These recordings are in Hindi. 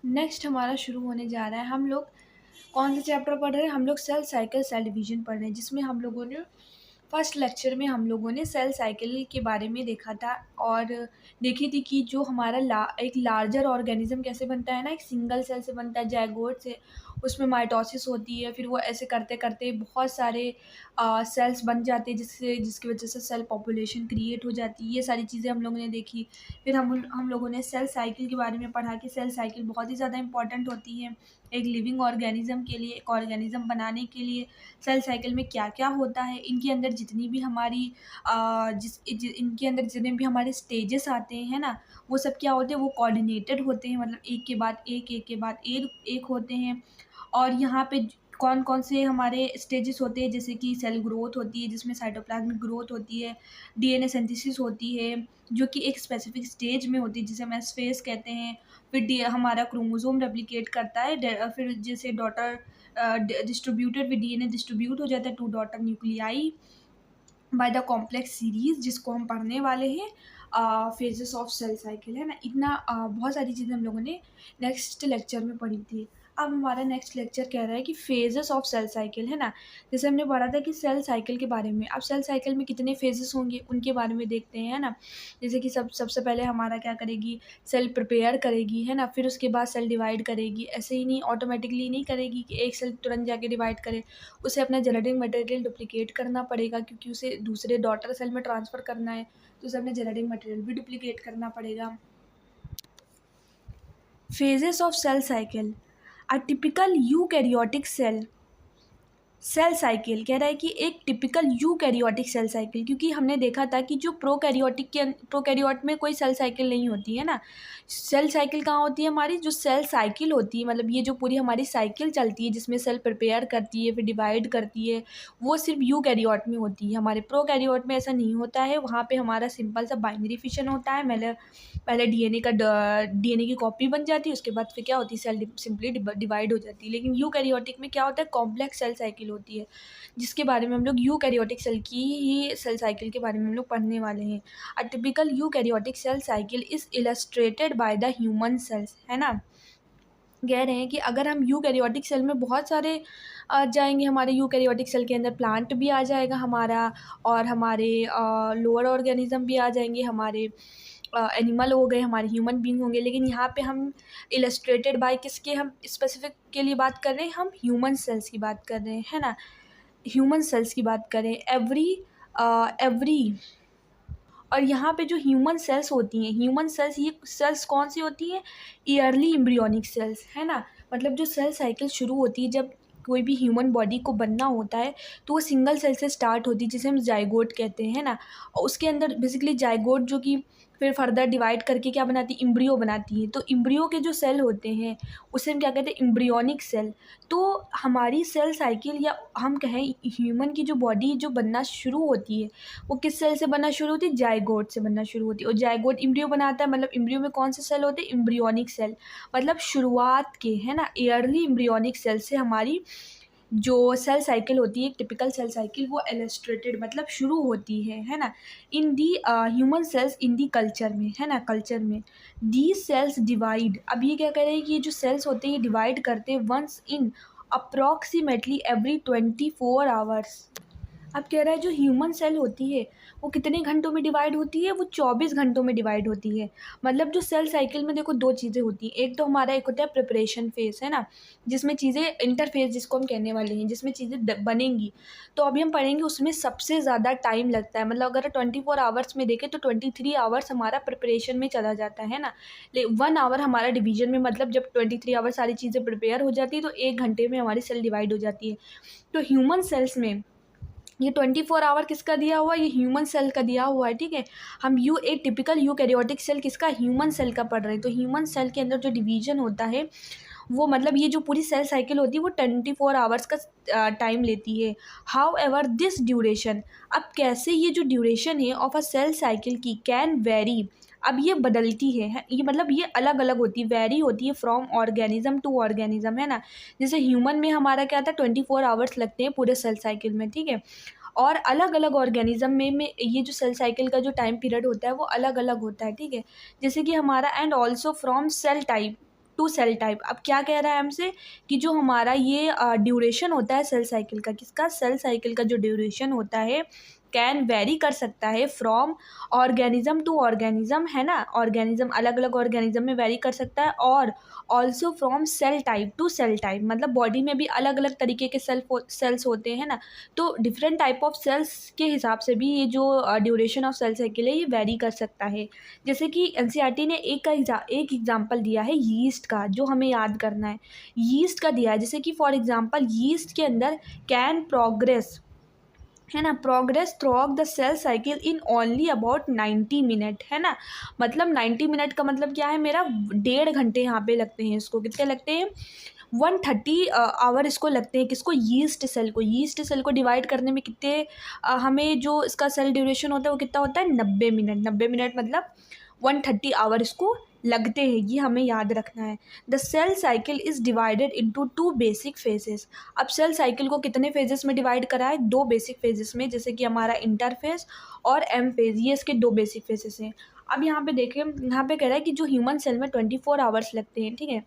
नेक्स्ट हमारा शुरू होने जा रहा है। हम लोग कौन सा चैप्टर पढ़ रहे हैं? हम लोग सेल साइकिल सेल डिवीजन पढ़ रहे हैं, जिसमें हम लोगों ने फर्स्ट लेक्चर में हम लोगों ने सेल साइकिल के बारे में देखा था और देखी थी कि जो हमारा एक लार्जर ऑर्गेनिज्म कैसे बनता है ना, एक सिंगल सेल से बनता है जाइगोट से, उसमें माइटोसिस होती है, फिर वो ऐसे करते करते बहुत सारे सेल्स बन जाते हैं, जिसकी वजह से सेल पॉपुलेशन क्रिएट हो जाती है। ये सारी चीज़ें हम लोगों ने देखी। फिर हम लोगों ने सेल साइकिल के बारे में पढ़ा कि सेल साइकिल बहुत ही ज़्यादा इंपॉर्टेंट होती है एक लिविंग ऑर्गेनिज्म के लिए। एक ऑर्गेनिज्म बनाने के लिए सेल साइकिल में क्या क्या होता है, इनके अंदर जितनी भी हमारी इनके अंदर जितने भी हमारे स्टेजेस आते हैं ना, वो सब क्या होते हैं, वो कोऑर्डिनेटेड होते हैं, मतलब एक के बाद एक के बाद एक होते हैं। और यहाँ पे कौन कौन से हमारे स्टेजेस होते हैं, जैसे कि सेल ग्रोथ होती है जिसमें साइटोप्लाज्मिक ग्रोथ होती है, डीएनए सिंथेसिस होती है जो कि एक स्पेसिफिक स्टेज में होती है जिसे हम एस फेज कहते हैं। फिर हमारा क्रोमोसोम रेप्लिकेट करता है, फिर जैसे daughter distributed with DNA distribute हो जाता है to daughter nuclei by the complex series, जिसको हम पढ़ने वाले हैं फेजेस ऑफ सेल साइकिल, है ना। इतना बहुत सारी चीज़ें हम लोगों ने नेक्स्ट लेक्चर में पढ़ी थी। अब हमारा नेक्स्ट लेक्चर कह रहा है कि फेजेस ऑफ सेल साइकिल, है ना। जैसे हमने पढ़ा था कि सेल साइकिल के बारे में, अब सेल साइकिल में कितने फेजेस होंगे उनके बारे में देखते हैं, है ना। जैसे कि सबसे पहले हमारा क्या करेगी, सेल प्रिपेयर करेगी, है ना। फिर उसके बाद सेल डिवाइड करेगी। ऐसे ही नहीं, ऑटोमेटिकली नहीं करेगी कि एक सेल तुरंत जाके डिवाइड करे। उसे अपना जेनेटिक मटेरियल डुप्लीकेट करना पड़ेगा, क्योंकि उसे दूसरे डॉटर सेल में ट्रांसफ़र करना है, तो उसे अपने जेनेटिक मटेरियल भी डुप्लीकेट करना पड़ेगा। Phases of cell cycle. A typical eukaryotic cell cycle कह रहा है कि एक टिपिकल यूकैरियोटिक सेल साइकिल, क्योंकि हमने देखा था कि जो प्रोकैरियोट में कोई सेल साइकिल नहीं होती है ना। सेल साइकिल कहाँ होती है? हमारी जो सेल साइकिल होती है, मतलब ये जो पूरी हमारी साइकिल चलती है जिसमें सेल प्रिपेयर करती है फिर डिवाइड करती है, वो सिर्फ यूकैरियोट में होती है। हमारे प्रोकैरियोट में ऐसा नहीं होता है। वहाँ पे हमारा सिंपल सा बाइनरी फिशन होता है। पहले डीएनए की कॉपी बन जाती है, उसके बाद फिर क्या होती है, सेल सिंपली डिवाइड हो जाती है। लेकिन यूकैरियोटिक में क्या होता है, कॉम्प्लेक्स सेल साइकिल होती है, जिसके बारे में हम लोग यूकैरियोटिक सेल की ही सेल साइकिल के बारे में हम लोग पढ़ने वाले हैं। A typical eukaryotic cell cycle is illustrated by the human cells, है ना। कह रहे हैं कि अगर हम यूकैरियोटिक सेल में बहुत सारे आ जाएंगे, हमारे यूकैरियोटिक सेल के अंदर प्लांट भी आ जाएगा हमारा, और हमारे लोअर ऑर्गेनिज्म भी आ जाएंगे, हमारे एनिमल हो गए, हमारे ह्यूमन बींग होंगे। लेकिन यहाँ पे हम इलस्ट्रेटेड बाय किसके, हम स्पेसिफिक के लिए बात कर रहे हैं, हम ह्यूमन सेल्स की बात कर रहे हैं, है ना। ह्यूमन सेल्स की बात करें, एवरी और यहाँ पे जो ह्यूमन सेल्स होती हैं, ह्यूमन सेल्स, ये सेल्स कौन सी होती हैं? ईयरली एम्ब्रियोनिक सेल्स, है ना। मतलब जो सेल साइकिल शुरू होती है जब कोई भी ह्यूमन बॉडी को बनना होता है, तो वो सिंगल सेल से स्टार्ट होती है जिसे हम जाइगोट कहते हैं, है ना। और उसके अंदर बेसिकली जाइगोट जो कि फिर फर्दर डिवाइड करके क्या बनाती है, इम्ब्रियो बनाती है। तो इम्ब्रियो के जो सेल होते हैं उसे हम क्या कहते हैं, इम्ब्रियोनिक सेल। तो हमारी सेल साइकिल, या हम कहें ह्यूमन की जो बॉडी जो बनना शुरू होती है, वो किस सेल से बनना शुरू होती है? जाइगोट से बनना शुरू होती है। और जाइगोट इम्ब्रियो बनाता है, मतलब इम्ब्रियो में कौन से सेल होते हैं? Embryonic cell. मतलब शुरुआत के, है ना, ईयरली इम्ब्रियोनिक सेल से हमारी जो सेल साइकिल होती है, एक टिपिकल सेल साइकिल, वो इलस्ट्रेटेड मतलब शुरू होती है ना। इन दी human cells in the culture में, है ना, कल्चर में दी सेल्स डिवाइड। अब ये क्या कह रहे हैं कि ये जो सेल्स होते हैं ये डिवाइड करते हैं once in approximately every 24 hours. अब कह रहा है जो ह्यूमन सेल होती है वो कितने घंटों में डिवाइड होती है? वो 24 घंटों में डिवाइड होती है। मतलब जो सेल साइकिल में देखो दो चीज़ें होती हैं, एक तो हमारा एक होता है प्रिपरेशन फेज, है ना, जिसमें चीज़ें इंटरफेस जिसको हम कहने वाले हैं, जिसमें चीज़ें बनेंगी। तो अभी हम पढ़ेंगे उसमें सबसे ज़्यादा टाइम लगता है। मतलब अगर 24 आवर्स में देखें तो 23 आवर्स हमारा प्रिपरेशन में चला जाता है ना। 1 आवर हमारा डिवीजन में, मतलब जब 23 आवर सारी चीज़ें प्रिपेयर हो जाती है तो 1 घंटे में हमारी सेल डिवाइड हो जाती है। तो ह्यूमन सेल्स में ये 24 आवर किसका दिया हुआ है? ये ह्यूमन सेल का दिया हुआ है, ठीक है। हम एक टिपिकल यूकैरियोटिक सेल किसका? ह्यूमन सेल का पढ़ रहे हैं। तो ह्यूमन सेल के अंदर जो डिवीजन होता है वो, मतलब ये जो पूरी सेल साइकिल होती है वो 24 आवर्स का टाइम लेती है। हाउ एवर दिस ड्यूरेशन, अब कैसे ये जो ड्यूरेशन है ऑफ अ सेल साइकिल की कैन वेरी, अब ये बदलती है, ये मतलब ये अलग अलग होती है, वेरी होती है फ्रॉम ऑर्गेनिज्म टू ऑर्गेनिज्म, है ना। जैसे ह्यूमन में हमारा क्या था, 24 आवर्स लगते हैं पूरे सेल साइकिल में, ठीक है। और अलग अलग ऑर्गेनिज्म में ये जो सेल साइकिल का जो टाइम पीरियड होता है वो अलग अलग होता है, ठीक है। जैसे कि हमारा, and also from cell type to cell type. अब क्या कह रहा है हमसे कि जो हमारा ये ड्यूरेशन होता है सेल साइकिल का, किसका, सेल साइकिल का जो ड्यूरेशन होता है कैन वेरी कर सकता है फ्रॉम ऑर्गेनिज्म टू ऑर्गेनिज्म, है ना, ऑर्गेनिज्म अलग अलग ऑर्गेनिज्म में वेरी कर सकता है, और also from cell type to cell type, मतलब बॉडी में भी अलग अलग तरीके के सेल्स होते हैं ना, तो डिफरेंट टाइप ऑफ सेल्स के हिसाब से भी ये जो ड्यूरेशन ऑफ सेल साइकिल है ये वेरी कर सकता है। जैसे कि एनसीईआरटी ने एक एग्जाम्पल दिया है यीस्ट का, जो हमें याद करना है, यीस्ट का दिया है, जैसे कि फॉर एग्जाम्पल यीस्ट के अंदर कैन प्रोग्रेस, है ना, progress throughout the cell cycle in only about 90 minute, है ना, मतलब 90 मिनट का मतलब क्या है, मेरा 1.5 घंटे यहाँ पे लगते हैं, इसको कितने लगते हैं, 130 आवर इसको लगते हैं, किसको, यीस्ट सेल को डिवाइड करने में कितने हमें जो इसका सेल ड्यूरेशन होता है वो कितना होता है, 90 मिनट मतलब 130 आवर इसको लगते हैं, ये हमें याद रखना है। The cell cycle is divided into 2 basic phases. अब सेल साइकिल को कितने फेजेस में डिवाइड करा है, 2 बेसिक फेजेस में, जैसे कि हमारा इंटरफेज और एम फेज, ये इसके 2 बेसिक फेजेस हैं। अब यहाँ पे देखें, यहाँ पे कह रहा है कि जो ह्यूमन सेल में 24 आवर्स लगते हैं, ठीक है,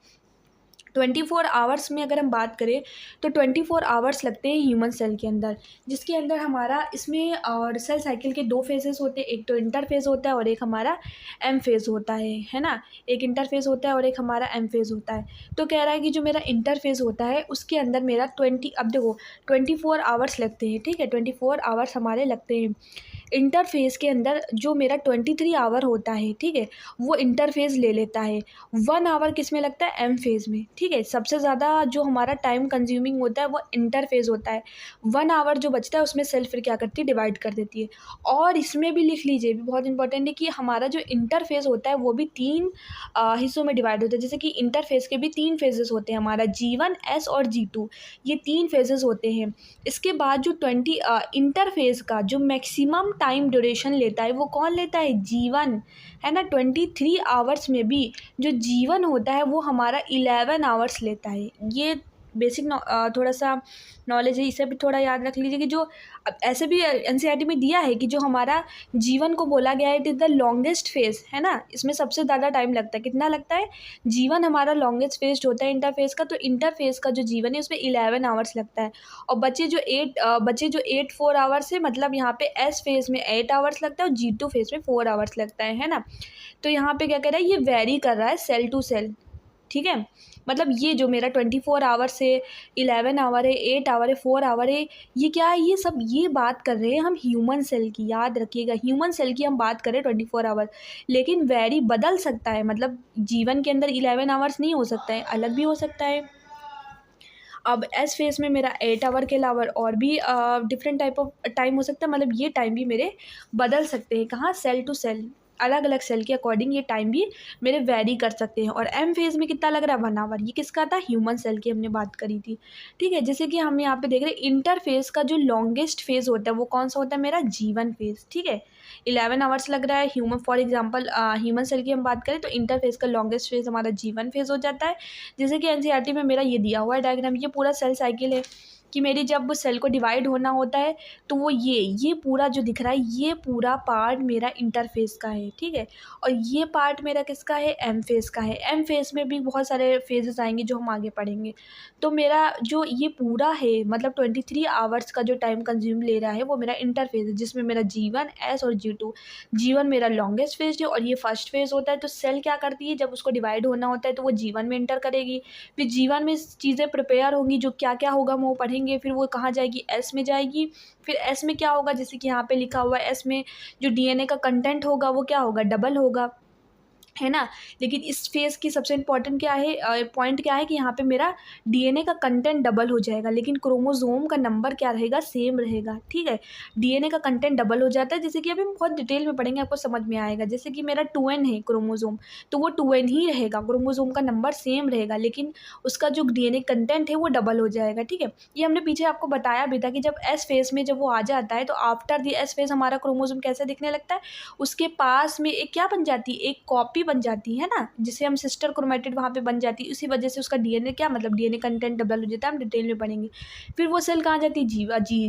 24 आवर्स में अगर हम बात करें तो 24 आवर्स लगते हैं ह्यूमन सेल के अंदर, जिसके अंदर हमारा इसमें और सेल साइकिल के 2 फेजेस होते हैं, एक तो इंटरफेज होता है और एक हमारा एम फेज होता है ना, एक इंटरफेज होता है और एक हमारा एम फेज होता है। तो कह रहा है कि जो मेरा इंटरफेज होता है उसके अंदर मेरा अब देखो 24 आवर्स लगते हैं, ठीक है, 24 आवर्स हमारे लगते हैं। इंटरफेस के अंदर जो मेरा 23 आवर होता है, ठीक है, वो इंटरफेस ले लेता है। 1 आवर किस में लगता है, एम फेज में, ठीक है, सबसे ज़्यादा जो हमारा टाइम कंज्यूमिंग होता है वो इंटरफेस होता है। 1 आवर जो बचता है उसमें सेल फिर क्या करती है, डिवाइड कर देती है। और इसमें भी लिख लीजिए, भी बहुत इंपॉर्टेंट है कि हमारा जो इंटरफेस होता है वो भी 3 हिस्सों में डिवाइड होता है, जैसे कि इंटरफेस के भी 3 फेजेस होते हैं, हमारा G1, S और G2, ये 3 फेजेस होते हैं। इसके बाद जो इंटरफेस का जो मैक्सिमम टाइम ड्यूरेशन लेता है वो कौन लेता है, G1, है ना, 23 आवर्स में भी जो G1 होता है वो हमारा 11 आवर्स लेता है। ये बेसिक थोड़ा सा नॉलेज है, इसे भी थोड़ा याद रख लीजिए कि जो अब ऐसे भी एनसीईआरटी में दिया है कि जो हमारा G1 को बोला गया है it is the longest phase, है ना, इसमें सबसे ज़्यादा टाइम लगता है, कितना लगता है, G1 हमारा लॉन्गेस्ट फेज होता है इंटरफेस का, तो इंटरफेस का जो G1 है उसमें 11 आवर्स लगता है, और बचे जो 4 आवर्स है, मतलब यहाँ पे एस फेज में 8 आवर्स लगता है और G2 फेज में 4 आवर्स लगता है ना। तो यहाँ पे क्या कह रहा है, ये वेरी कर रहा है सेल टू सेल, ठीक है, मतलब ये जो मेरा 24 आवर से 11 आवर है, 8 आवर है, 4 आवर है, ये क्या है, ये सब ये बात कर रहे हैं हम ह्यूमन सेल की, याद रखिएगा, ह्यूमन सेल की हम बात करें 24 आवर, लेकिन वेरी बदल सकता है, मतलब जीवन के अंदर 11 आवर्स नहीं हो सकता है, अलग भी हो सकता है। अब एस फेज में मेरा 8 आवर के अलावा और भी डिफरेंट टाइप ऑफ टाइम हो सकता है, मतलब ये टाइम भी मेरे बदल सकते हैं, कहाँ, सेल टू सेल, अलग अलग सेल के अकॉर्डिंग ये टाइम भी मेरे वेरी कर सकते हैं। और एम फेज में कितना लग रहा है, 1 आवर, ये किसका था, ह्यूमन सेल की हमने बात करी थी, ठीक है। जैसे कि हम यहाँ पे देख रहे हैं इंटर फेज का जो लॉन्गेस्ट फेज होता है वो कौन सा होता है, मेरा G1 फेज, ठीक है, 11 आवर्स लग रहा है human, for example human cell की हम बात करें तो इंटर फेज का लॉन्गेस्ट फेज हमारा G1 फेज हो जाता है। जैसे कि एनसीईआरटी में मेरा ये दिया हुआ है डायग्राम, ये पूरा सेल साइकिल है कि मेरी जब सेल को डिवाइड होना होता है तो वो ये पूरा जो दिख रहा है ये पूरा पार्ट मेरा इंटरफेस का है, ठीक है, और ये पार्ट मेरा किसका है, एम फेस का है। एम फेस में भी बहुत सारे फेजेस आएंगे जो हम आगे पढ़ेंगे। तो मेरा जो ये पूरा है मतलब 23 आवर्स का जो टाइम कंज्यूम ले रहा है वो मेरा इंटरफेस है, जिसमें मेरा G1, S और G2, G1 मेरा लॉन्गेस्ट फेज है और ये फर्स्ट फेज होता है। तो सेल क्या करती है, जब उसको डिवाइड होना होता है तो वो G1 में इंटर करेगी, फिर G1 में चीज़ें प्रिपेयर होंगी, जो क्या क्या होगा वो पढ़ेंगे, फिर वो कहाँ जाएगी, एस में जाएगी। फिर एस में क्या होगा, जैसे कि यहाँ पे लिखा हुआ है, एस में जो डीएनए का कंटेंट होगा वो क्या होगा, डबल होगा, है ना। लेकिन इस फेज़ की सबसे इम्पॉर्टेंट क्या है, पॉइंट क्या है कि यहाँ पे मेरा डीएनए का कंटेंट डबल हो जाएगा, लेकिन क्रोमोसोम का नंबर क्या रहेगा, सेम रहेगा, ठीक है। डीएनए का कंटेंट डबल हो जाता है, जैसे कि अभी हम बहुत डिटेल में पढ़ेंगे, आपको समझ में आएगा। जैसे कि मेरा 2n है क्रोमोसोम, तो वो 2n ही रहेगा, क्रोमोसोम का नंबर सेम रहेगा, लेकिन उसका जो डीएनए कंटेंट है वो डबल हो जाएगा, ठीक है। ये हमने पीछे आपको बताया भी था कि जब एस फेज में जब वो आ जाता है तो आफ्टर द एस फेज हमारा क्रोमोसोम कैसे दिखने लगता है, उसके पास में एक क्या बन जाती है, एक कॉपी बन जाती है ना, जिसे हम सिस्टर क्रोमेटिड वहाँ पे बन जाती है, इसी वजह से उसका डीएनए क्या मतलब डीएनए कंटेंट डबल हो जाता है, हम डिटेल में पढ़ेंगे। फिर वो सेल कहाँ जाती है,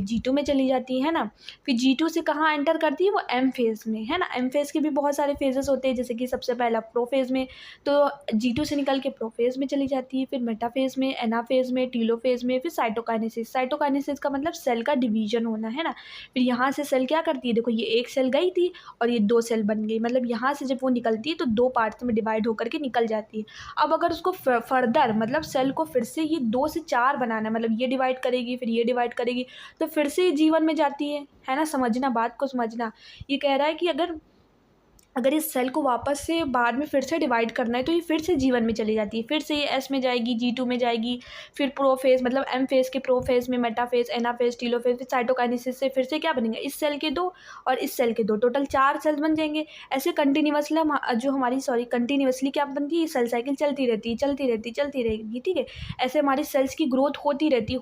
G2 में चली जाती है ना। फिर G2 से कहाँ एंटर करती है, वो एम फेज़ में, है ना। एम फेज़ के भी बहुत सारे फेजेस होते हैं, जैसे कि सबसे पहला प्रोफेज़ में, तो G2 से निकल के प्रोफेज़ में चली जाती है, फिर मेटाफेज़ में, एनाफेज़ में, टीलोफेज़ में, फिर साइटोकाइनेसिस। साइटोकाइनेसिस का मतलब सेल का डिवीजन होना, है ना। फिर यहाँ से सेल क्या करती है, देखो ये एक सेल गई थी और ये 2 सेल बन गई, मतलब यहाँ से जब वो निकलती है तो 2 पार्ट्स में डिवाइड होकर के निकल जाती है। अब अगर उसको फर्दर मतलब सेल को फिर से ये 2 से 4 बनाना है, मतलब ये डिवाइड करेगी फिर ये डिवाइड करेगी, तो फिर से ये जीवन में जाती है ना। समझना, बात को समझना। ये कह रहा है कि अगर इस सेल को वापस से बाद में फिर से डिवाइड करना है तो ये फिर से जीवन में चली जाती है, फिर से ये एस में जाएगी, G2 में जाएगी, फिर प्रोफेज़ मतलब एम फेज़ के प्रोफेज़ में मेटाफेज़, एनाफेज़, टीलोफेज़, फिर साइटोकाइनेसिस से फिर से क्या बनेंगे, इस सेल के 2 और इस सेल के 2, टोटल 4 सेल्स बन जाएंगे। ऐसे कंटिन्यूसली क्या बनती है, सेल साइकिल चलती रहती रहेगी, ठीक है। ऐसे हमारी सेल्स की ग्रोथ होती रहती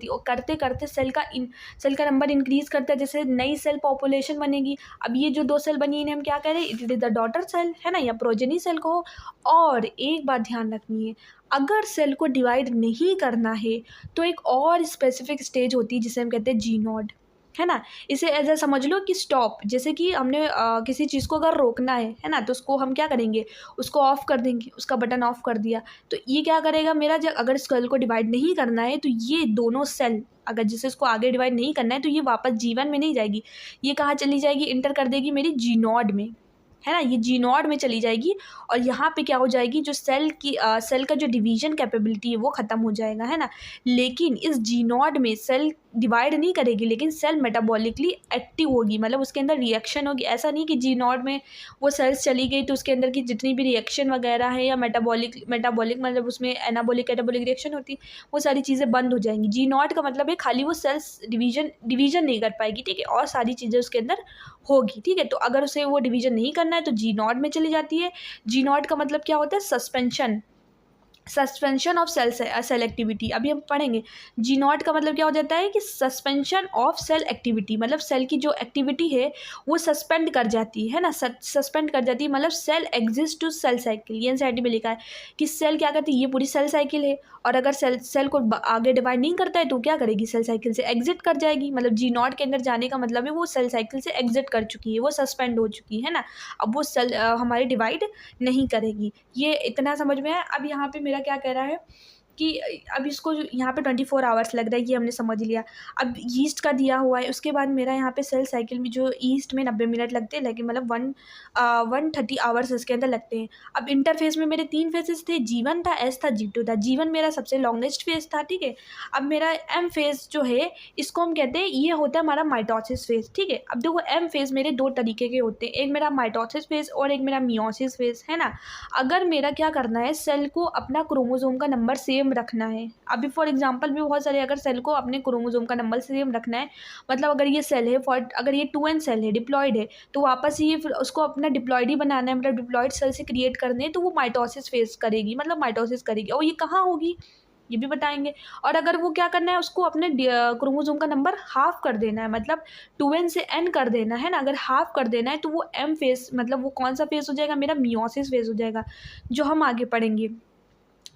और करते करते सेल का नंबर इंक्रीज़ करता है, जैसे नई सेल पॉपुलेशन बनेगी। अब ये जो 2 सेल बनी इन्हें हम क्या कह रहे हैं, it is the daughter cell, है ना, या प्रोजेनी सेल को। और एक बात ध्यान रखनी है, अगर सेल को डिवाइड नहीं करना है तो एक और स्पेसिफिक स्टेज होती है जिसे हम कहते हैं जीनोड, है ना। इसे ऐसा समझ लो कि स्टॉप, जैसे कि हमने किसी चीज़ को अगर रोकना है ना, तो उसको हम क्या करेंगे, उसको ऑफ कर देंगे, उसका बटन ऑफ कर दिया, तो ये क्या करेगा मेरा, जब अगर सेल को डिवाइड नहीं करना है तो ये दोनों सेल अगर जिसे इसको आगे डिवाइड नहीं करना है तो ये वापस जीवन में नहीं जाएगी, ये कहाँ चली जाएगी, इंटर कर देगी मेरी जीनोड में, है ना। ये जीनोड में चली जाएगी और यहाँ पे क्या हो जाएगी, जो सेल का जो डिवीजन कैपेबिलिटी है वो ख़त्म हो जाएगा, है ना। लेकिन इस जीनोड में सेल डिवाइड नहीं करेगी, लेकिन सेल मेटाबॉलिकली एक्टिव होगी, मतलब उसके अंदर रिएक्शन होगी। ऐसा नहीं कि जीनोड में वो सेल्स चली गई तो उसके अंदर की जितनी भी रिएक्शन वगैरह है या मेटाबॉलिक मतलब उसमें एनाबॉलिक कैटाबॉलिक रिएक्शन होती है, वो सारी चीज़ें बंद हो जाएंगी। जीनोड का मतलब है खाली वो सेल्स डिवीजन नहीं कर पाएगी, ठीक है, और सारी चीज़ें उसके अंदर होगी, ठीक है। तो अगर उसे वो डिवीजन नहीं करना है तो G0 में चली जाती है। G0 का मतलब क्या होता है, सस्पेंशन ऑफ सेल एक्टिविटी। अभी हम पढ़ेंगे G0 का मतलब क्या हो जाता है कि सस्पेंशन ऑफ सेल एक्टिविटी, मतलब सेल की जो एक्टिविटी है वो सस्पेंड कर जाती है ना, सस्पेंड कर जाती है, मतलब cell exist to cell cycle. ये एनसीईआरटी में लिखा है कि सेल क्या करती है, ये पूरी सेल साइकिल है और अगर सेल को आगे डिवाइड नहीं करता है तो क्या करेगी, सेल साइकिल से एग्जिट कर जाएगी। मतलब G0 के अंदर जाने का मतलब है वो सेल साइकिल से एग्जिट कर चुकी है, वो सस्पेंड हो चुकी है ना। अब वो सेल हमारी डिवाइड नहीं करेगी। ये इतना समझ में है। अब यहाँ पे मेरा क्या कह रहा है कि अब इसको यहाँ पे 24 आवर्स लग रहा है, ये हमने समझ लिया। अब ईस्ट का दिया हुआ है, उसके बाद मेरा यहाँ पे सेल साइकिल में जो ईस्ट में 90 मिनट लगते हैं, लेकिन मतलब 130 आवर्स इसके अंदर लगते हैं। अब इंटरफेस में मेरे 3 फेजेस थे, G1 था, S था, G2 था। G1 मेरा सबसे लॉन्गेस्ट फेज था, ठीक है। अब मेरा M फेज जो है इसको हम कहते हैं, ये होता है हमारा माइटोसिस फेज, ठीक है। अब देखो M फेज मेरे 2 तरीके के होते हैं, एक मेरा माइटोसिस फेज और एक मेरा मियोसिस फेज, है ना। अगर मेरा क्या करना है, सेल को अपना क्रोमोसोम का नंबर सेम रखना है। अभी फॉर एग्जांपल भी बहुत सारे, अगर सेल को अपने क्रोमोसोम का नंबर सेम रखना है, मतलब अगर ये सेल है अगर ये 2n सेल है, डिप्लॉयड है, तो वापस ये फिर उसको अपना डिप्लॉयड ही बनाना है, मतलब डिप्लॉयड सेल से क्रिएट करने हैं, तो वो माइटोसिस फेज करेगी, मतलब माइटोसिस करेगी। और ये कहाँ होगी ये भी बताएंगे। और अगर वो क्या करना है, उसको अपने क्रोमोसोम का नंबर हाफ कर देना है, मतलब 2n से n कर देना है ना। अगर हाफ कर देना है तो वो m फेज, मतलब वो कौन सा फेज हो जाएगा, मेरा मियोसिस फेज हो जाएगा, जो हम आगे पढ़ेंगे।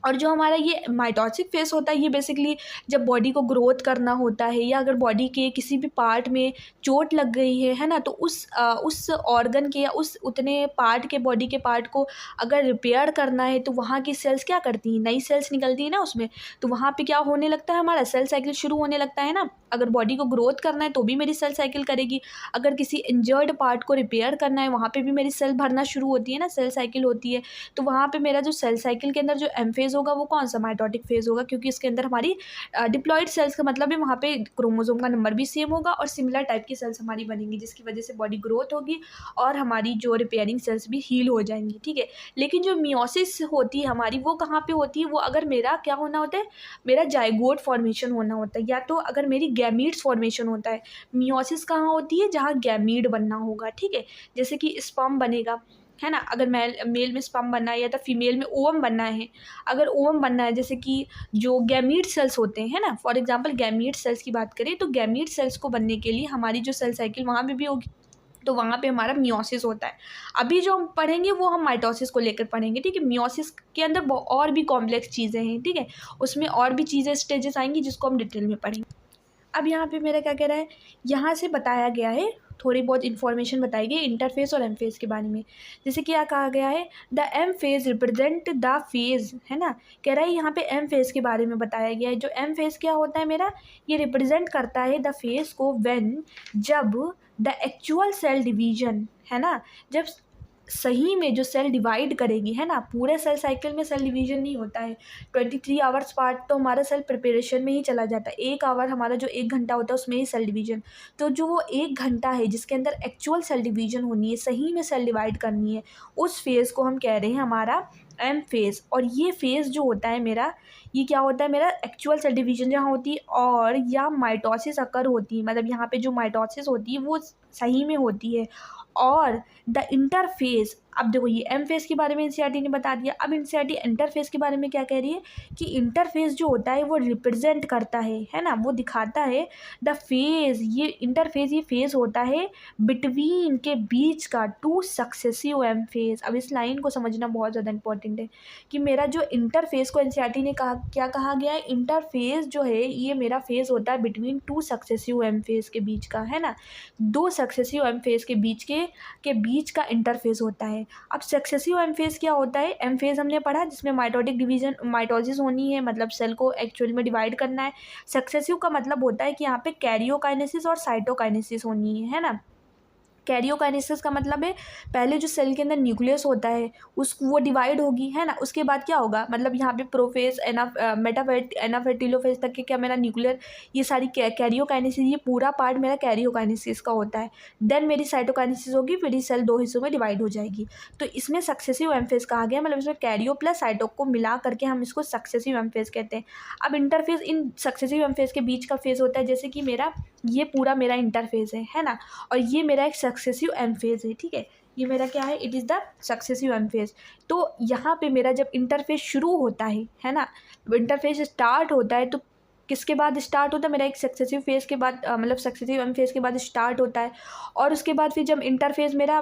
और जो हमारा ये माइटोटिक फेस होता है, ये बेसिकली जब बॉडी को ग्रोथ करना होता है या अगर बॉडी के किसी भी पार्ट में चोट लग गई है ना, तो उस ऑर्गन के या उस उतने पार्ट के, बॉडी के पार्ट को अगर रिपेयर करना है तो वहाँ की सेल्स क्या करती हैं, नई सेल्स निकलती है ना उसमें, तो वहाँ पे क्या होने लगता है, हमारा सेल साइकिल शुरू होने लगता है ना। अगर बॉडी को ग्रोथ करना है तो भी मेरी सेल साइकिल करेगी, अगर किसी इंजर्ड पार्ट को रिपेयर करना है वहाँ पे भी मेरी सेल भरना शुरू होती है ना, सेल साइकिल होती है। तो वहाँ पे मेरा जो सेल साइकिल के अंदर जो एम फेज़ होगा वो कौन सा, माइटोटिक फेज़ होगा, क्योंकि इसके अंदर हमारी डिप्लॉयड सेल्स का मतलब है वहाँ पे क्रोमोसोम का नंबर भी सेम होगा और सिमिलर टाइप की सेल्स हमारी बनेंगी, जिसकी वजह से बॉडी ग्रोथ होगी और हमारी जो रिपेयरिंग सेल्स भी हील हो जाएंगी, ठीक है। लेकिन जो मियोसिस होती है हमारी, वो कहाँ पे होती है, वो अगर मेरा क्या होना होता है, मेरा जाइगोट फॉर्मेशन होना होता है, या तो अगर मेरी गैमीट्स फॉर्मेशन होता है। मियोसिस कहाँ होती है, जहाँ गैमीट बनना होगा, ठीक है। जैसे कि स्पर्म बनेगा, है ना, अगर मेल में स्पर्म बनना है या तो फीमेल में ओवम बनना है। अगर ओवम बनना है, जैसे कि जो गैमीट सेल्स होते हैं ना, फॉर एग्जांपल गैमीट सेल्स की बात करें तो गैमीट सेल्स को बनने के लिए हमारी जो सेल साइकिल वहाँ पे भी होगी, तो वहाँ पे हमारा मियोसिस होता है। अभी जो हम पढ़ेंगे वो हम माइटोसिस को लेकर पढ़ेंगे, ठीक है। मियोसिस के अंदर और भी कॉम्प्लेक्स चीज़ें हैं, ठीक है, उसमें और भी चीज़ें स्टेजेस आएंगी जिसको हम डिटेल में पढ़ेंगे। अब यहाँ पे मेरा क्या कह रहा है, यहाँ से बताया गया है, थोड़ी बहुत इन्फॉर्मेशन बताई गई इंटरफेस और एम फेज़ के बारे में। जैसे कि क्या कहा गया है, the M phase represent the phase, है ना। कह रहा है यहाँ पे एम फेज़ के बारे में बताया गया है। जो एम फेज़ क्या होता है मेरा, ये रिप्रेजेंट करता है द फेज़ को व्हेन, जब द एक्चुअल सेल डिवीजन, है ना, जब सही में जो सेल डिवाइड करेगी, है ना। पूरे सेल साइकिल में सेल डिवीजन नहीं होता है। 23 आवर्स पार्ट तो हमारा सेल प्रिपरेशन में ही चला जाता है। 1 आवर हमारा जो 1 घंटा होता है उसमें ही सेल डिवीजन। तो जो वो 1 घंटा है जिसके अंदर एक्चुअल सेल डिवीजन होनी है, सही में सेल डिवाइड करनी है, उस फेज़ को हम कह रहे हैं हमारा एम फेज़। और ये फेज़ जो होता है मेरा, ये क्या होता है मेरा, एक्चुअल सेल डिवीजन जहाँ होती है और या माइटोसिस अकर होती है, मतलब यहाँ पे जो माइटोसिस होती है वो सही में होती है। और द इंटरफेस, अब देखो ये एम फेज़ के बारे में एनसीईआरटी ने बता दिया। अब एनसीईआरटी इंटरफेस के बारे में क्या कह रही है कि इंटरफेस जो होता है वो रिप्रेजेंट करता है ना, वो दिखाता है द फेज़। ये इंटरफेस, ये फेज़ होता है बिटवीन के बीच का टू सक्सेसिव एम फेज़। अब इस लाइन को समझना बहुत ज़्यादा इंपॉर्टेंट है कि मेरा जो इंटरफेस को एनसीईआरटी ने कहा, क्या कहा गया है, इंटरफेस जो है ये मेरा फेज़ होता है between two successive M phase के बीच का, है ना। 2 सक्सेसिव एम फेज़ के बीच के बीच का इंटरफेस होता है। अब सक्सेसिव एम फेज़ क्या होता है, एम फेज़ हमने पढ़ा जिसमें माइटोटिक डिवीजन, माइटोसिस होनी है, मतलब सेल को एक्चुअल में डिवाइड करना है। सक्सेसिव का मतलब होता है कि यहाँ पे कैरियोकाइनेसिस और साइटोकाइनेसिस होनी है ना। कैरियोकाइनेसिस का मतलब है पहले जो सेल के अंदर न्यूक्लियस होता है वो डिवाइड होगी, है ना। उसके बाद क्या होगा, मतलब यहाँ पे प्रोफेज, मेटाफेट, एनाफेटिलोफेज तक के क्या मेरा न्यूक्लियर, ये सारी कैरियोकाइनेसिस, ये पूरा पार्ट मेरा कैरियोकाइनेसिस का होता है। देन मेरी साइटोकाइनेसिस होगी, फिर ये सेल 2 हिस्सों में डिवाइड हो जाएगी। तो इसमें सक्सेसिव एम फेज़ कहा गया, मतलब इसमें कैरियो प्लस साइटो को मिला करके हम इसको सक्सेसिव एम फेज़ कहते हैं। अब interphase, in successive M phase के बीच का फेज़ होता है, जैसे कि मेरा ये पूरा मेरा इंटरफेस है ना, और ये मेरा एक सक्सेसिव एम फेज़ है, ठीक है। ये मेरा क्या है, it is the successive M phase. तो यहाँ पे मेरा जब इंटरफेस शुरू होता है ना, इंटरफेस स्टार्ट होता है, तो किसके बाद स्टार्ट होता है मेरा, एक सक्सेसिव फेज़ के बाद, मतलब सक्सेसिव एम फेज़ के बाद स्टार्ट होता है। और उसके बाद फिर जब इंटरफेस मेरा,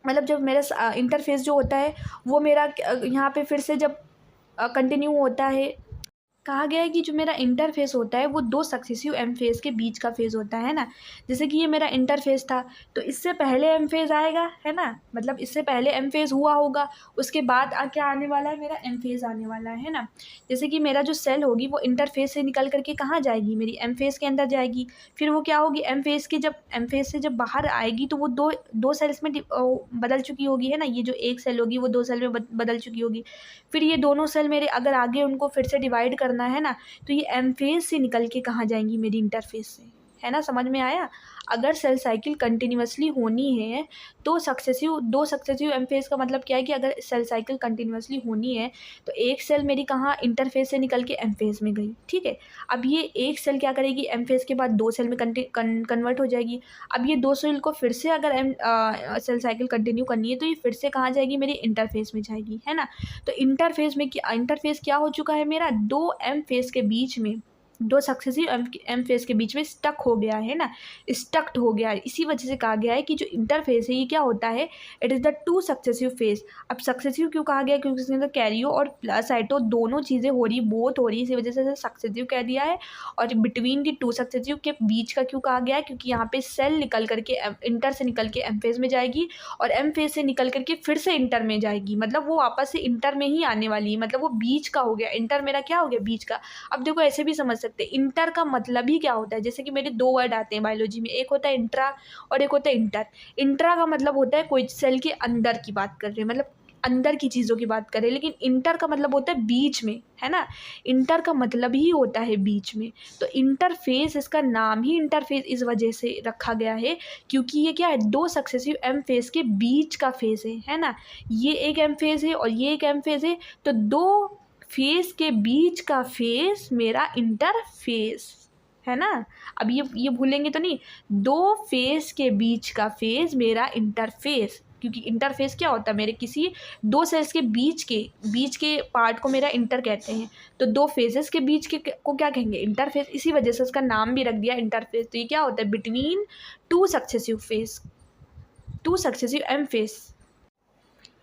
मतलब जब मेरा इंटरफेस जो होता है वो मेरा यहाँ पे फिर से जब कंटिन्यू होता है, कहा गया है कि जो मेरा इंटरफेस होता है वो 2 सक्सेसिव एम फेज़ के बीच का फेज़ होता है ना। जैसे कि ये मेरा इंटरफेस था, तो इससे पहले एम फेज़ आएगा, है ना, मतलब इससे पहले एम फेज़ हुआ होगा, उसके बाद क्या आने वाला है, मेरा एम फेज़ आने वाला है ना। जैसे कि मेरा जो सेल होगी वो इंटरफेस से निकल करके कहाँ जाएगी, मेरी एम फेज़ के अंदर जाएगी। फिर वो क्या होगी, एम फेज़ से जब बाहर आएगी तो वो दो सेल्स में बदल चुकी होगी, है ना। ये जो एक सेल होगी वो 2 सेल में बदल चुकी होगी। फिर ये दोनों सेल मेरे अगर आगे उनको फिर से डिवाइड करना है ना, तो ये एम फेज़ से निकल के कहाँ जाएंगी, मेरी इंटरफेस से, है ना। समझ में आया। अगर सेल साइकिल कंटिन्यूअसली होनी है तो दो सक्सेसिव एम फेज़ का मतलब क्या है कि अगर सेल साइकिल कंटिन्यूअसली होनी है तो एक सेल मेरी कहाँ, इंटरफेस से निकल के एम फेज़ में गई, ठीक है। अब ये एक सेल क्या करेगी, एम फेज़ के बाद 2 सेल में कन्वर्ट हो जाएगी। अब ये 2 सेल को फिर से अगर सेल साइकिल कंटिन्यू करनी है तो ये फिर से कहाँ जाएगी, मेरी इंटरफेस में जाएगी, है ना। तो इंटरफेस क्या हो चुका है मेरा, 2 एम फेज़ के बीच में, 2 सक्सेसिव एम फेज़ के बीच में स्टक हो गया है ना, स्टक्ड हो गया है। इसी वजह से कहा गया है कि जो इंटरफेस है ये क्या होता है, it is the 2 successive phase. अब सक्सेसिव क्यों कहा गया, क्योंकि इसके अंदर कैरियो और प्लस साइटो दोनों चीज़ें हो रही, बोथ हो रही, इसी वजह से सक्सेसिव कह दिया है। और बिटवीन द 2 सक्सेसिव के बीच का क्यों कहा गया है, क्योंकि यहाँ पे सेल निकल करके इंटर से निकल के एम फेज़ में जाएगी और एम फेज़ से निकल करके फिर से इंटर में जाएगी, मतलब वो वापस से इंटर में ही आने वाली है, मतलब वो बीच का हो गया। इंटर मेरा क्या हो गया, बीच का। अब देखो ऐसे भी समझ सकते, इंटर का मतलब ही क्या होता है, जैसे कि मेरे 2 वर्ड आते हैं बायोलॉजी में, एक होता है इंट्रा और एक होता है इंटर। इंट्रा का मतलब होता है कोई सेल के अंदर की बात कर रहे हैं, मतलब अंदर की चीज़ों की बात करें, लेकिन इंटर का मतलब होता है बीच में, है ना। इंटर का मतलब ही होता है बीच में। तो इंटरफेस, इसका नाम ही इंटरफेस इस वजह से रखा गया है क्योंकि ये क्या है, 2 सक्सेसिव एम फेज़ के बीच का फेज़ है ना। ये एक एम फेज़ है और ये एक एम फेज़ है, तो 2 फेज़ के बीच का फेज़ मेरा इंटरफेस, है ना। अब ये भूलेंगे तो नहीं, 2 फेज़ के बीच का फेज़ मेरा इंटरफेस, क्योंकि इंटरफेस क्या होता है, मेरे किसी 2 सेल्स के बीच के पार्ट को मेरा इंटर कहते हैं। तो 2 फेजेस के बीच के को क्या कहेंगे, इंटरफेस। इसी वजह से उसका नाम भी रख दिया इंटरफेस। तो ये क्या होता है, between 2 successive phase, 2 successive M phase.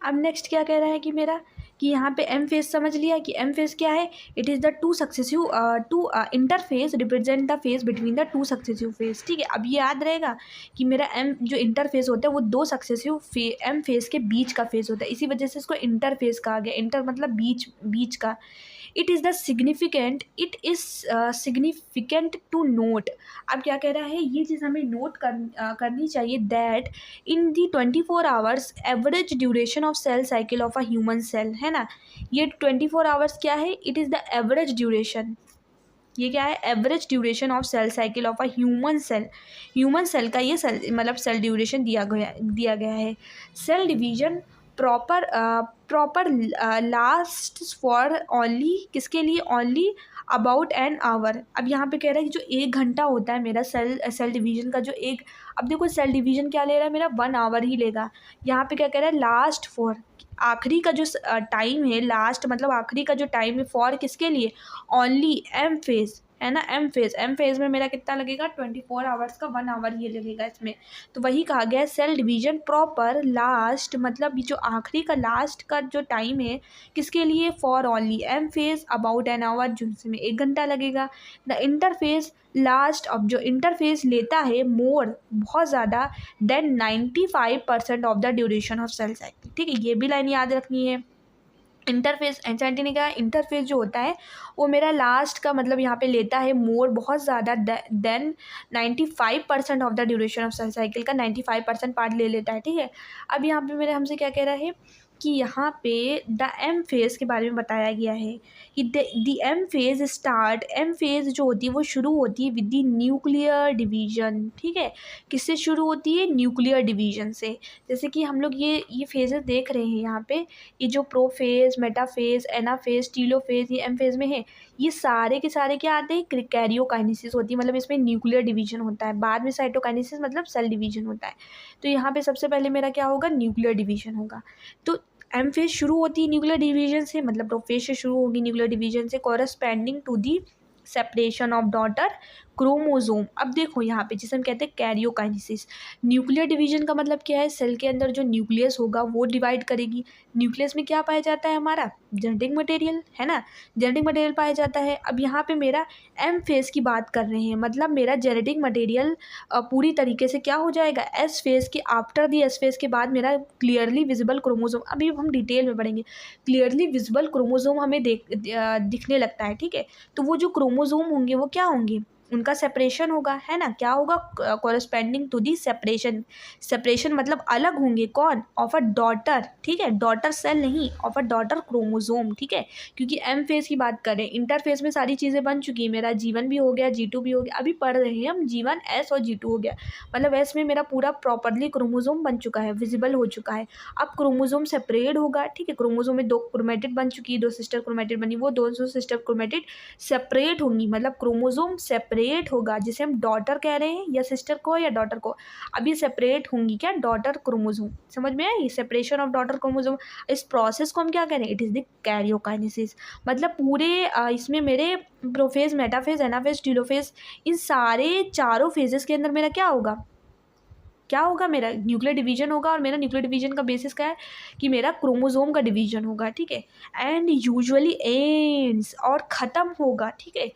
अब नेक्स्ट क्या कह रहा है कि मेरा कि यहाँ पे एम फेज समझ लिया कि एम फेज क्या है, it is the two successive two interphase represent the phase between the two successive phase. ठीक है, अब ये याद रहेगा कि मेरा एम जो इंटरफेस होता है वो दो सक्सेसिव एम फेज के बीच का फेज होता है, इसी वजह से इसको इंटरफेस कहा गया। इंटर मतलब बीच, बीच का। It is significant to note. अब क्या कह रहा है, ये चीज़ हमें नोट करनी चाहिए that in the 24 hours average duration of cell cycle of a human cell, है ना। ये 24 आवर्स क्या है, it is the average duration. ये क्या है, average duration of cell cycle of a human cell. Human cell का ये सेल मतलब सेल ड्यूरेशन दिया गया है। Cell division proper last for only, किसके लिए, ओनली अबाउट एन आवर। अब यहाँ पे कह रहा है कि जो 1 घंटा होता है मेरा सेल डिवीजन का, जो एक, अब देखो सेल डिवीजन क्या ले रहा है मेरा, 1 आवर ही लेगा। यहाँ पे क्या कह रहा है, लास्ट फॉर, आखिरी का जो टाइम है, लास्ट मतलब आखिरी का जो टाइम है, फॉर किसके लिए, ओनली एम फेज, है ना। एम फेज में मेरा कितना लगेगा, 24 आवर्स का 1 आवर ये लगेगा इसमें। तो वही कहा गया है सेल डिवीजन प्रॉपर लास्ट, मतलब जो आखिरी का लास्ट का जो टाइम है किसके लिए, for only M phase about an hour, जिसमें 1 घंटा लगेगा। द इंटरफेस लास्ट, अब जो इंटरफेस लेता है मोर, बहुत ज़्यादा than 95% of the duration of cell cycle. ठीक है, ये भी लाइन याद रखनी है। इंटरफेस, एनसीईआरटी ने कहा इंटरफेस जो होता है वो मेरा लास्ट का मतलब यहाँ पे लेता है मोर, बहुत ज़्यादा than 95% of the duration of cell cycle का 95% पार्ट ले लेता है। ठीक है, अब यहाँ पे मेरे हमसे क्या कह रहा है कि यहाँ पे द एम फेज़ के बारे में बताया गया है कि the M phase start, M phase जो होती है वो शुरू होती है विद द न्यूक्लियर डिवीजन। ठीक है, किससे शुरू होती है, न्यूक्लियर डिवीजन से। जैसे कि हम लोग ये फेजेस देख रहे हैं यहाँ पे, ये जो प्रोफेज, मेटाफेज, एनाफेज, टीलोफेज, ये एम फेज में है, ये सारे के सारे क्या आते हैं, कैरियोकाइनेसिस होती है, मतलब इसमें न्यूक्लियर डिवीजन होता है। बाद में साइटोकाइनेसिस मतलब सेल डिवीजन होता है। तो यहाँ पे सबसे पहले मेरा क्या होगा, न्यूक्लियर डिवीजन होगा। तो एम फेज शुरू होती है न्यूक्लियर डिवीजन से, मतलब प्रोफेज से शुरू होगी न्यूक्लियर डिवीजन से, corresponding to the separation of daughter chromosome. अब देखो यहाँ पे जिसे हम कहते हैं कैरियोकाइनेसिस, न्यूक्लियर डिवीजन का मतलब क्या है, सेल के अंदर जो न्यूक्लियस होगा वो डिवाइड करेगी। न्यूक्लियस में क्या पाया जाता है हमारा, जेनेटिक मटेरियल, है ना, जेनेटिक मटेरियल पाया जाता है। अब यहाँ पे मेरा एम फेज की बात कर रहे हैं, मतलब मेरा जेनेटिक मटेरियल पूरी तरीके से क्या हो जाएगा, एस फेज के, आफ्टर दी एस फेज के बाद मेरा क्लियरली विजिबल क्रोमोजोम, अभी हम डिटेल में पढ़ेंगे, क्लियरली विजिबल क्रोमोजोम हमें दिखने लगता है। ठीक है, तो वो जो क्रोमोजोम होंगे वो क्या होंगे, उनका सेपरेशन होगा, है ना, क्या होगा, corresponding to the separation. Separation मतलब अलग होंगे, कौन, ऑफ अ डॉटर। ठीक है, डॉटर सेल नहीं, ऑफ अ डॉटर क्रोमोजोम। ठीक है, क्योंकि एम फेज की बात करें, इंटरफेज में सारी चीज़ें बन चुकी है, मेरा G1 भी हो गया, G2 भी हो गया, अभी पढ़ रहे हैं हम G1 S और G2 हो गया, मतलब S में मेरा पूरा प्रॉपरली क्रोमोजोम बन चुका है, विजिबल हो चुका है। अब क्रोमोजोम सेपरेट होगा। ठीक है, क्रोमोजोम में 2 क्रोमेटिड बन चुकी है, 2 सिस्टर क्रोमेटिड बनी, वो 2 सिस्टर क्रोमेटिड सेपरेट होंगी, मतलब क्रोमोजोम सेपरेट होगा, जिसे हम डॉटर कह रहे हैं, या सिस्टर को या डॉटर को। अब ये सेपरेट होंगी क्या, डॉटर क्रोमोजोम, समझ में आई, सेपरेशन ऑफ डॉटर क्रोमोजोम। इस प्रोसेस को हम क्या कह रहे हैं, इट इज़ द कैरियोकाइनेसिस। मतलब पूरे इसमें मेरे प्रोफेज, मेटाफेज, एनाफेज, टीलोफेज, इन सारे चारों फेजेस के अंदर मेरा क्या होगा, क्या होगा, मेरा न्यूक्लियर डिवीजन होगा। और मेरा न्यूक्लियर डिवीजन का बेसिस क्या है कि मेरा क्रोमोजोम का डिवीजन होगा। ठीक है, एंड यूजुअली एंड्स, और ख़त्म होगा। ठीक है,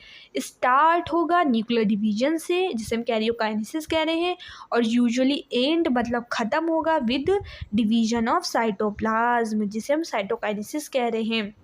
स्टार्ट होगा न्यूक्लियर डिवीजन से, जिसे हम कैरियोकाइनेसिस कह रहे हैं, और यूजुअली एंड मतलब ख़त्म होगा विद डिवीजन ऑफ साइटोप्लाज्म, जिसे हम साइटोकाइनेसिस कह रहे हैं।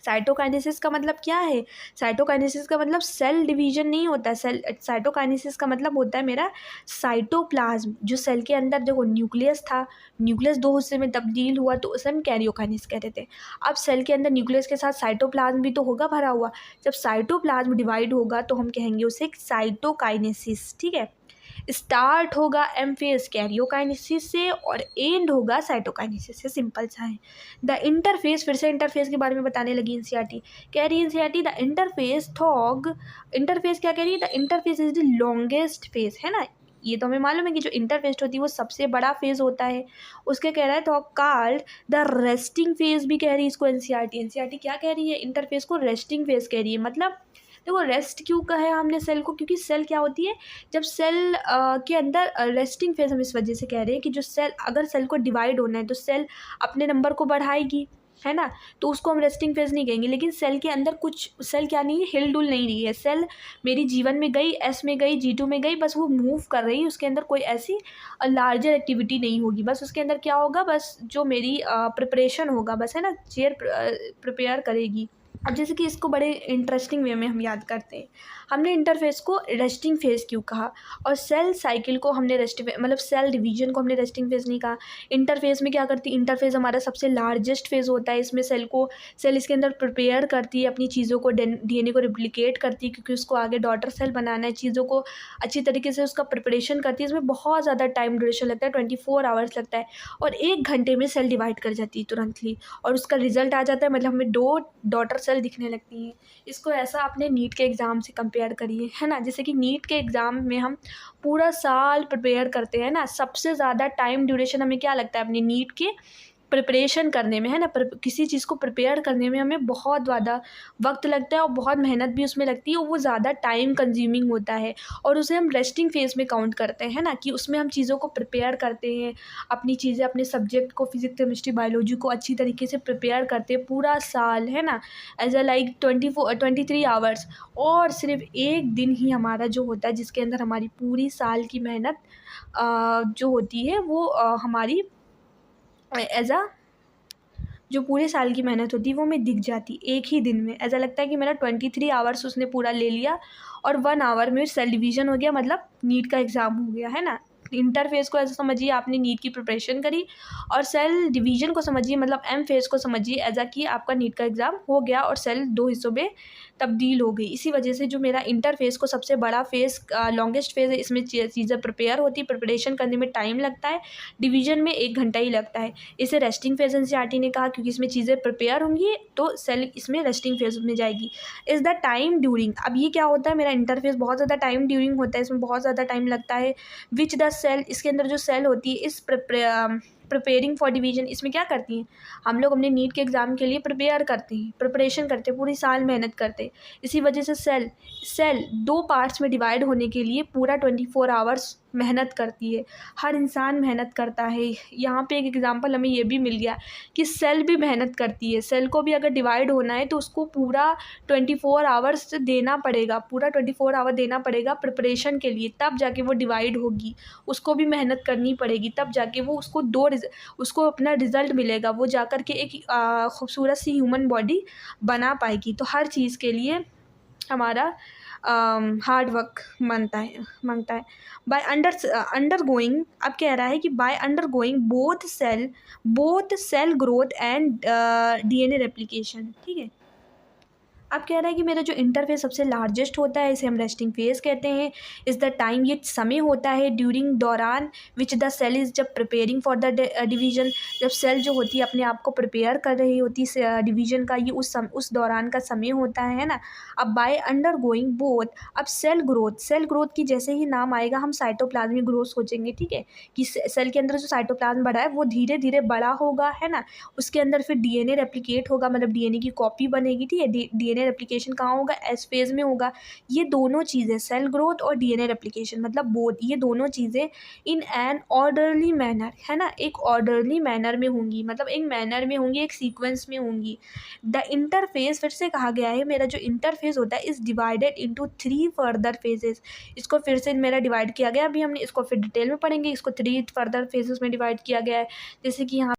साइटोकाइनेसिस का मतलब क्या है, साइटोकाइनेसिस का मतलब सेल डिवीजन नहीं होता है, साइटोकाइनेसिस का मतलब होता है मेरा साइटोप्लाज्म, जो सेल के अंदर देखो न्यूक्लियस था, न्यूक्लियस 2 हिस्से में तब्दील हुआ तो उसे हम कैरियोकाइनेसिस कहते थे। अब सेल के अंदर न्यूक्लियस के साथ साइटोप्लाज्म भी तो होगा भरा हुआ, जब साइटोप्लाज्म डिवाइड होगा तो हम कहेंगे उसे साइटोकाइनेसिस। ठीक है, स्टार्ट होगा एम फेज कैरियोकाइनेसिस से और एंड होगा साइटोकाइनेसिस से, सिंपल सा है। द इंटरफेस, फिर से इंटरफेस के बारे में बताने लगी एनसीईआरटी, कह रही है एनसीईआरटी द इंटरफेस थॉग, इंटरफेस क्या कह रही है, the interface is the longest phase, है ना। ये तो हमें मालूम है कि जो इंटरफेस होती है वो सबसे बड़ा फेज होता है, उसके कह रहा है तो कॉल्ड द रेस्टिंग फेज भी कह रही है इसको एनसीईआरटी। एनसीईआरटी क्या कह रही है, इंटरफेस को रेस्टिंग फेज कह रही है, मतलब देखो रेस्ट क्यों कहा है हमने सेल को, क्योंकि सेल क्या होती है, जब सेल के अंदर रेस्टिंग फेज हम इस वजह से कह रहे हैं कि जो सेल, अगर सेल को डिवाइड होना है तो सेल अपने नंबर को बढ़ाएगी, है ना, तो उसको हम रेस्टिंग फेज नहीं कहेंगे। लेकिन सेल के अंदर कुछ, सेल क्या नहीं है, हिल डुल नहीं रही है, सेल मेरी G1 में गई, S में गई, G2 में गई, बस वो मूव कर रही है, उसके अंदर कोई ऐसी लार्जर एक्टिविटी नहीं होगी। बस उसके अंदर क्या होगा, बस जो मेरी प्रिपरेशन होगा, बस, है ना, चेयर प्रिपेयर करेगी। अब जैसे कि इसको बड़े इंटरेस्टिंग वे में हम याद करते हैं, हमने इंटरफेस को रेस्टिंग फेज क्यों कहा, और सेल साइकिल को हमने रेस्टिंग, मतलब सेल डिवीजन को हमने रेस्टिंग फेज नहीं कहा। इंटरफेस में क्या करती है, इंटरफेस हमारा सबसे लार्जेस्ट फेज होता है, इसमें सेल इसके अंदर प्रिपेयर करती है अपनी चीज़ों को, DNA को रिप्लिकेट करती है, क्योंकि उसको आगे डॉटर सेल बनाना है, चीज़ों को अच्छी तरीके से उसका प्रिपरेशन करती है। इसमें बहुत ज़्यादा टाइम ड्यूरेशन लगता है, 24 आवर्स लगता है, और 1 घंटे में सेल डिवाइड कर जाती है तुरंतली, और उसका रिजल्ट आ जाता है, मतलब हमें 2 डॉटर सेल दिखने लगती हैं। इसको ऐसा अपने नीट के एग्ज़ाम से कंपेयर करिए, है ना, जैसे कि नीट के एग्ज़ाम में हम पूरा साल प्रिपेयर करते हैं ना, सबसे ज़्यादा टाइम ड्यूरेशन हमें क्या लगता है अपने नीट के प्रिपरेशन करने में, है ना, किसी चीज़ को प्रिपेयर करने में हमें बहुत ज़्यादा वक्त लगता है, और बहुत मेहनत भी उसमें लगती है, और वो ज़्यादा टाइम कंज्यूमिंग होता है, और उसे हम रेस्टिंग फेज में काउंट करते हैं ना, कि उसमें हम चीज़ों को प्रिपेयर करते हैं, अपनी चीज़ें, अपने सब्जेक्ट को, फिजिक्स, केमिस्ट्री, बायोलॉजी को अच्छी तरीके से प्रिपेयर करते हैं पूरा साल, है ना, एज अ लाइक 23 आवर्स, और सिर्फ एक दिन ही हमारा जो होता है जिसके अंदर हमारी पूरी साल की मेहनत जो होती है वो हमारी एज अ, जो पूरे साल की मेहनत होती है वो हमें दिख जाती एक ही दिन में। ऐसा लगता है कि मेरा 23 आवर्स उसने पूरा ले लिया, और 1 आवर में सेल डिवीज़न हो गया, मतलब नीट का एग्ज़ाम हो गया, है ना। इंटरफेस को ऐसा समझिए आपने नीट की प्रिपरेशन करी, और सेल डिवीज़न को समझिए, मतलब एम फेज़ को समझिए एज अ कि आपका नीट का एग्ज़ाम हो गया और सेल 2 हिस्सों में तब्दील हो गई। इसी वजह से जो मेरा इंटरफेस को सबसे बड़ा फेज़, लॉन्गेस्ट फेज़ है, इसमें चीज़ें प्रिपेयर होती है, प्रिपरेशन करने में टाइम लगता है, डिवीज़न में 1 घंटा ही लगता है। इसे रेस्टिंग फेज एनसीईआरटी ने कहा, क्योंकि इसमें चीज़ें प्रिपेयर होंगी तो सेल इसमें रेस्टिंग फेज में जाएगी। इज़ द टाइम ड्यूरिंग, अब ये क्या होता है, मेरा इंटरफेस बहुत ज़्यादा टाइम ड्यूरिंग होता है, इसमें बहुत ज़्यादा टाइम लगता है। विच द सेल, इसके अंदर जो सेल होती है इस प्रिपेयरिंग फॉर डिवीजन, इसमें क्या करती हैं, हम लोग अपने नीट के एग्ज़ाम के लिए प्रिपेयर करते हैं, प्रिपरेशन करते हैं, पूरी साल मेहनत करते हैं। इसी वजह से सेल 2 पार्ट्स में डिवाइड होने के लिए पूरा 24 आवर्स मेहनत करती है। हर इंसान मेहनत करता है। यहाँ पे एक एग्जांपल हमें ये भी मिल गया कि सेल भी मेहनत करती है। सेल को भी अगर डिवाइड होना है तो उसको पूरा 24 आवर्स देना पड़ेगा, पूरा 24 आवर देना पड़ेगा प्रिपरेशन के लिए, तब जाके वो डिवाइड होगी। उसको भी मेहनत करनी पड़ेगी, तब जाके वो उसको अपना रिज़ल्ट मिलेगा, वो जाकर के एक खूबसूरत सी ह्यूमन बॉडी बना पाएगी। तो हर चीज़ के लिए हमारा हार्ड वर्क मांगता है। बाय अंडर गोइंग, अब कह रहा है कि by undergoing both cell growth and DNA replication, ठीक है। अब कह रहा है कि मेरा जो इंटरफेस सबसे लार्जेस्ट होता है, इसे हम रेस्टिंग फेज कहते हैं। इज़ द टाइम, ये समय होता है ड्यूरिंग, दौरान, विच द सेल इज़, जब प्रिपेयरिंग फॉर द डिवीजन, जब सेल जो होती है अपने आप को प्रिपेयर कर रही होती है डिवीजन का, ये उस दौरान का समय होता है ना। अब बाय अंडर गोइंग बोथ, अब सेल ग्रोथ की जैसे ही नाम आएगा हम साइटोप्लाज्मिक ग्रोथ सोचेंगे, ठीक है, कि सेल के अंदर जो साइटोप्लाज्म बढ़ा है वो धीरे धीरे बड़ा होगा, है ना। उसके अंदर फिर DNA रेप्लिकेट होगा, मतलब DNA की कॉपी बनेगी, ठीक है। DNA रेप्लिकेशन कहाँ होगा, एस फेज में होगा। ये दोनों चीज़ें, सेल ग्रोथ और DNA रेप्लिकेशन, मतलब बोथ, ये दोनों चीज़ें इन एन ऑर्डरली मैनर, है ना, एक ऑर्डरली मैनर में होंगी, मतलब एक मैनर में होंगी, एक सीक्वेंस में होंगी। द इंटरफेस, फिर से कहा गया है, मेरा जो इंटरफेस होता है is divided into 3 further phases. इसको फिर से मेरा डिवाइड किया गया, अभी हमने इसको फिर डिटेल में पढ़ेंगे। इसको 3 फर्दर फेजेस में डिवाइड किया गया है, जैसे कि यहाँ